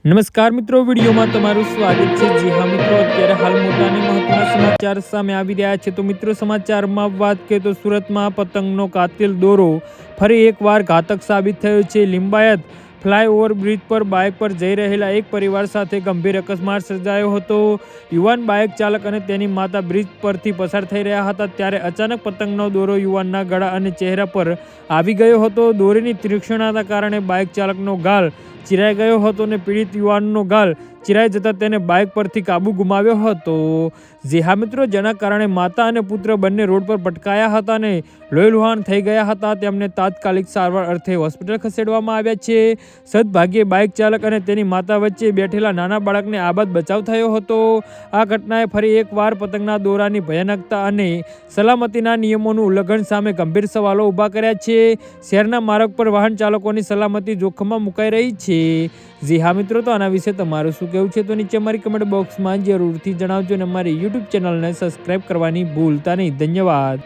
નમસ્કાર મિત્રો, વિડીયોમાં તમારું સ્વાગત છે। જી હા મિત્રો, અત્યારે હાલ મોટા અને મહત્વના સમાચાર સામે આવી રહ્યા છે। તો મિત્રો, સમાચારમાં વાત કરીએ તો સુરતમાં પતંગનો કાતિલ દોરો ફરી એકવાર ઘાતક સાબિત થયો છે। લિંબાયત ફ્લાયઓવર બ્રિજ પર બાઇક પર જઈ રહેલા એક પરિવાર સાથે ગંભીર અકસ્માત સર્જાયો હતો। યુવાન બાઇક ચાલક અને તેની માતા બ્રિજ પરથી પસાર થઈ રહ્યા હતા ત્યારે અચાનક પતંગનો દોરો યુવાનના ગળા અને ચહેરા પર આવી ગયો હતો। દોરીની તીક્ષ્ણતાના કારણે બાઇક ચાલકનો ગાલ ચીરાઈ ગયો હતો અને પીડિત યુવાનનો ગાલ ચીરાઈ જતા તેને બાઇક પરથી કાબુ ગુમાવ્યો હતો। જી હા મિત્રો, જેના કારણે માતા અને પુત્ર બંને રોડ પર પટકાયા હતા અને લોહીલુહાણ થઈ ગયા હતા। તેમને તાત્કાલિક સારવાર અર્થે હોસ્પિટલ ખસેડવામાં આવ્યા છે। સદભાગ્યે બાઇક ચાલક અને તેની માતા વચ્ચે બેઠેલા નાના બાળકને આબાદ બચાવ થયો હતો। આ ઘટનાએ ફરી એકવાર પતંગના દોરાની ભયાનકતા અને સલામતીના નિયમોનું ઉલ્લંઘન સામે ગંભીર સવાલો ઊભા કર્યા છે। શહેરના માર્ગ પર વાહન ચાલકોની સલામતી જોખમમાં મુકાઈ રહી છે। જી હા મિત્રો, તો આના વિશે તમારું શું કહેવું છે તો નીચે અમારી કમેન્ટ બોક્સમાં જરૂરથી જણાવજો અને અમારી યુટ્યુબ ચેનલને સબસ્ક્રાઈબ કરવાની ભૂલતા નહીં। ધન્યવાદ।